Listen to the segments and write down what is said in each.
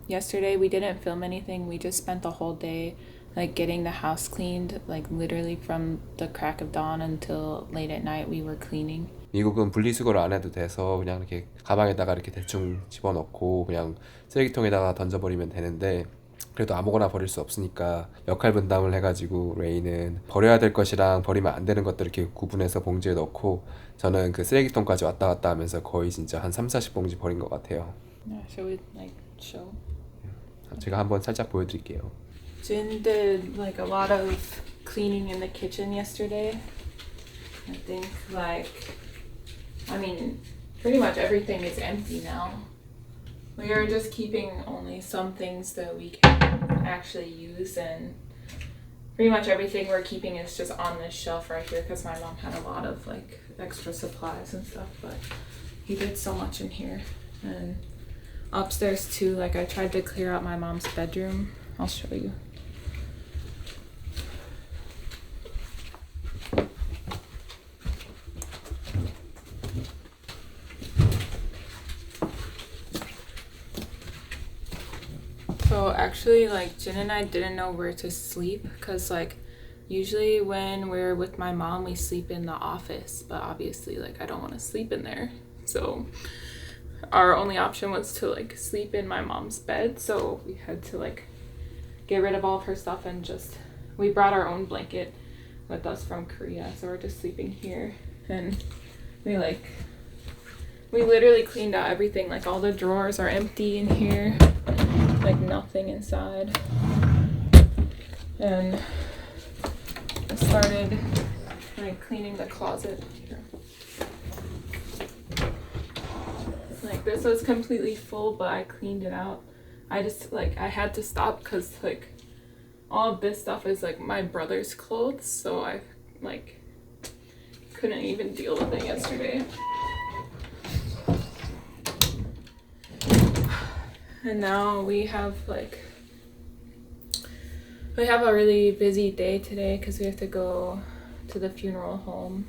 yesterday we didn't film anything. We just spent the whole day like getting the house cleaned, like literally from the crack of dawn until late at night we were cleaning. 미국은 분리수거를 안 해도 돼서 그냥 이렇게 가방에다가 이렇게 대충 집어넣고 그냥 쓰레기통에다가 던져버리면 되는데, 그래도 아무거나 버릴 수 없으니까 역할 분담을 해가지고 레이는 버려야 될 것이랑 버리면 안 되는 것들 이렇게 구분해서 봉지에 넣고, 저는 그 쓰레기통까지 왔다 갔다 하면서 거의 진짜 한 3-40봉지 버린 것 같아요. Yeah, shall we like show? 제가 한번 살짝 보여드릴게요. Jin did like a lot of cleaning in the kitchen yesterday. I think pretty much everything is empty now. We are just keeping only some things that we can actually use, and pretty much everything we're keeping is just on this shelf right here because my mom had a lot of like extra supplies and stuff, but he did so much in here. And upstairs too, like I tried to clear out my mom's bedroom. I'll show you. So actually, like Jin and I didn't know where to sleep because like usually when we're with my mom we sleep in the office, but obviously like I don't want to sleep in there, so our only option was to like sleep in my mom's bed. So we had to like get rid of all of her stuff and just we brought our own blanket with us from Korea, so we're just sleeping here. And we literally cleaned out everything, like all the drawers are empty in here, like nothing inside. And I started like cleaning the closet here. Like this was completely full, but I cleaned it out. I had to stop because like all of this stuff is like my brother's clothes, so I like couldn't even deal with it yesterday. And now we have a really busy day today because we have to go to the funeral home.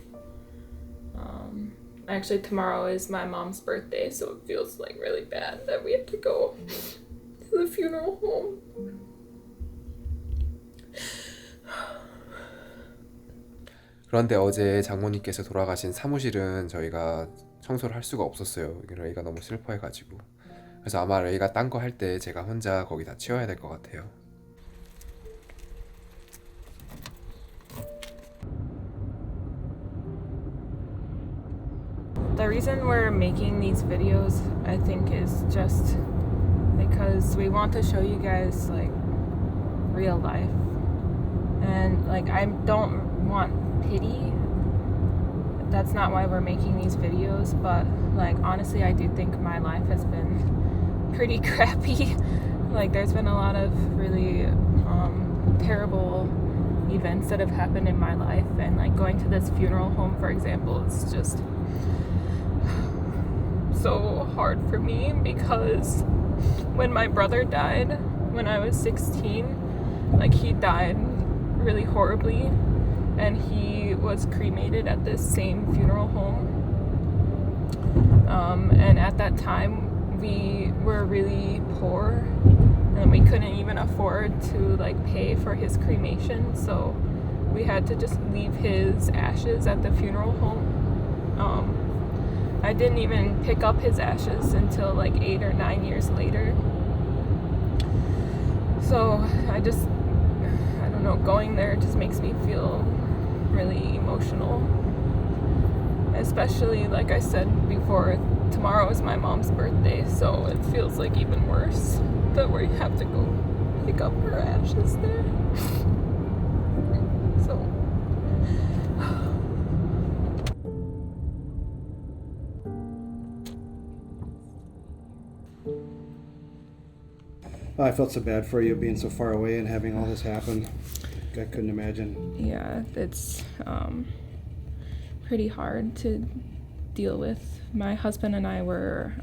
Actually tomorrow is my mom's birthday, so it feels like really bad that we have to go to the funeral home. 그런데 어제 장모님께서 돌아가신 사무실은 저희가 청소를 할 수가 없었어요. 레이가 너무 슬퍼해가지고. 그래서 아마 레이가 딴 거 할 때 제가 혼자 거기 다 치워야 될 것 같아요. The reason we're making these videos, I think, is just because we want to show you guys like real life. And like I don't want pity. That's not why we're making these videos, but like honestly I do think my life has been pretty crappy. Like there's been a lot of really terrible events that have happened in my life, and like going to this funeral home, for example, is just so hard for me because when my brother died when I was 16, like he died really horribly, and he was cremated at this same funeral home. And at that time we were really poor and we couldn't even afford to like pay for his cremation, so we had to just leave his ashes at the funeral home. I didn't even pick up his ashes until like 8 or 9 years later. So I don't know, going there just makes me feel really emotional. Especially, like I said before, tomorrow is my mom's birthday, so it feels like even worse that we have to go pick up her ashes there. So I felt so bad for you being so far away and having all this happen. I couldn't imagine. yeah, it's pretty hard to deal with. My husband and I were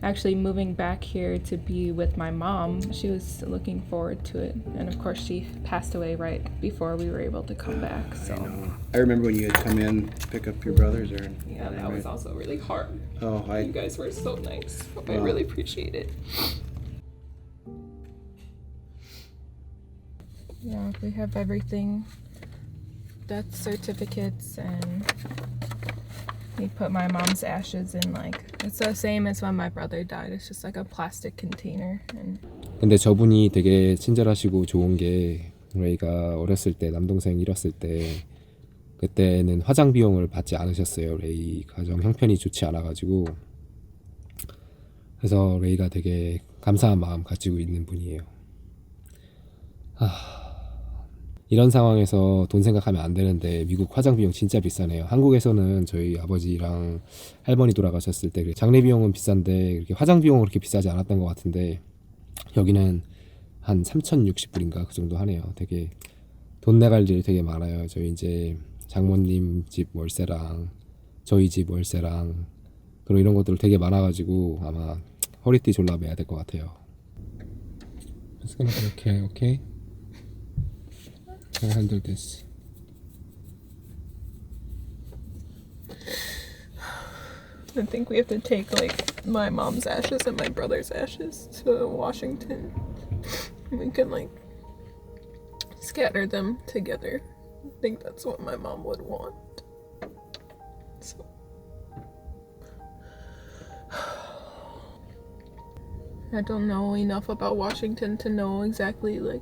actually moving back here to be with my mom. She was looking forward to it, and of course she passed away right before we were able to come back. So I remember when you had come in to pick up your brothers. yeah, that was also really hard. Oh, You guys were so nice. I really appreciate it. Yeah, we have everything. Death certificates, and we put my mom's ashes in like, it's the same as when my brother died. It's just like a plastic container. And 근데 저분이 되게 친절하시고 좋은 게 레이가 어렸을 때 남동생 잃었을 때 그때는 화장 비용을 받지 않으셨어요. 레이 가정 형편이 좋지 않아가지고. 그래서 레이가 되게 감사한 마음 가지고 있는 분이에요. 이런 상황에서 돈 생각하면 안 되는데 미국 화장 비용 진짜 비싸네요. 한국에서는 저희 아버지랑 할머니 돌아가셨을 때 장례 비용은 비싼데 이렇게 화장 비용은 그렇게 비싸지 않았던 것 같은데 여기는 한 3,060불인가 그 정도 하네요. 되게 돈 내갈 일이 되게 많아요. 저희 이제 장모님 집 월세랑 저희 집 월세랑 그런 이런 것들 되게 많아가지고 아마 허리띠 졸라 매야 될 것 같아요. It's gonna be okay, okay? I'll handle this. I think we have to take like my mom's ashes and my brother's ashes to Washington. We can like scatter them together. I think that's what my mom would want. So I don't know enough about Washington to know exactly, like,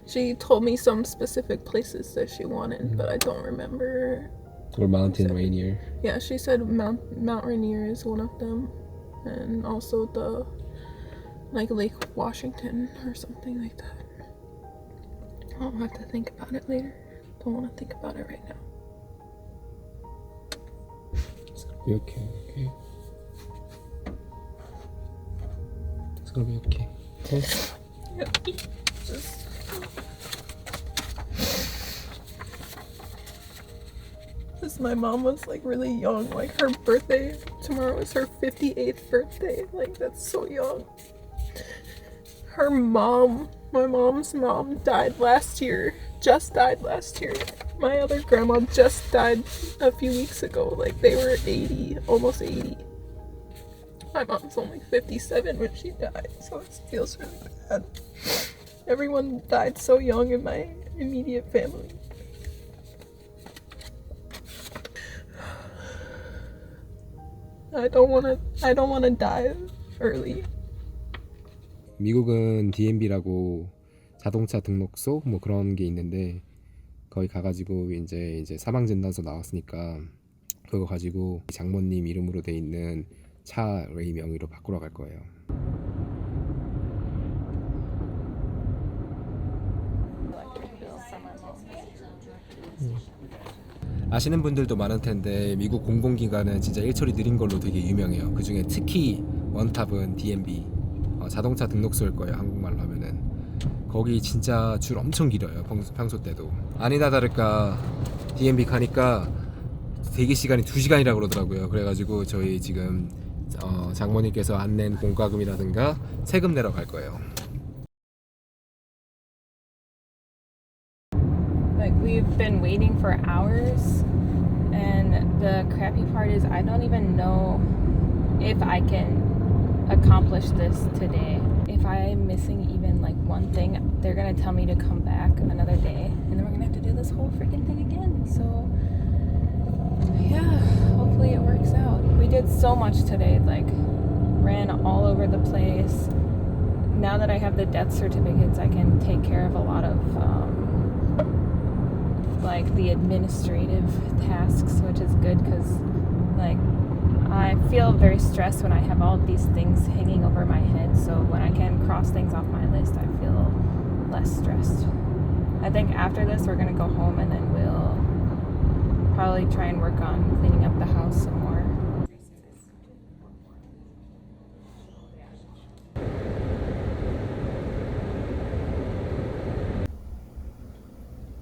she told me some specific places that she wanted, but I don't remember. Or Mountain Rainier. Yeah, she said Mount Rainier is one of them, and also the like Lake Washington or something like that. I'll have to think about it later. Don't want to think about it right now. It's gonna be okay, okay? It's gonna be okay. Okay? Because my mom was like really young, like her birthday tomorrow is her 58th birthday. Like, that's so young. Her mom, my mom's mom, died last year. Just died last year. My other grandma just died a few weeks ago. Like, they were 80, almost 80. My mom's only 57 when she died, so it feels really bad. Everyone died so young in my immediate family. I don't wanna die early. 미국은 DMV라고 자동차 등록소 뭐 그런 게 있는데 거기 가가지고 이제 사망 진단서 나왔으니까 그거 가지고 장모님 이름으로 돼 있는 차 레이 명의로 바꾸러 갈 거예요. 아시는 분들도 많을 텐데 미국 공공기관은 진짜 일처리 느린 걸로 되게 유명해요. 그 중에 특히 원탑은 DMV 자동차 등록소일 거예요. 한국말로 하면은 거기 진짜 줄 엄청 길어요. 평소 때도 아니나 다를까 DMV 가니까 대기 시간이 2시간이라고 그러더라고요. 그래가지고 저희 지금 장모님께서 안 낸 공과금이라든가 세금 내러 갈 거예요. Like, we've been waiting for hours, and the crappy part is I don't even know if I can accomplish this today. If I am missing even like one thing, they're gonna tell me to come back another day, and then we're gonna have to do this whole freaking thing again. So yeah, hopefully it works out. We did so much today, like ran all over the place. Now that I have the death certificates, I can take care of a lot of like the administrative tasks, which is good because like I feel very stressed when I have all these things hanging over my head. So when I can cross things off my list, I feel less stressed. I think after this we're gonna go home and then we'll probably try and work on cleaning up the house some more.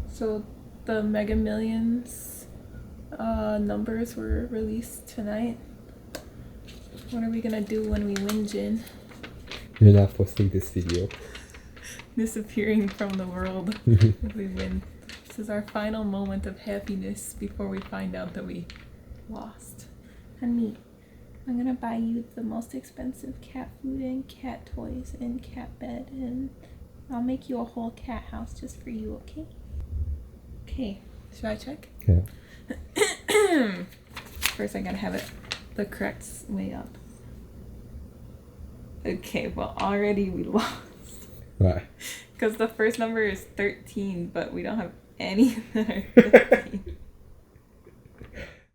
So the Mega Millions numbers were released tonight. What are we gonna do when we win, Jin? You're not posting this video. Disappearing from the world if we win. This is our final moment of happiness before we find out that we lost. Honey, I'm gonna buy you the most expensive cat food and cat toys and cat bed and I'll make you a whole cat house just for you, okay? Okay, should I check? Okay. First I gotta have it the correct way up. Okay, well already we lost. Why? Because the first number is 13, but we don't have any that are 15.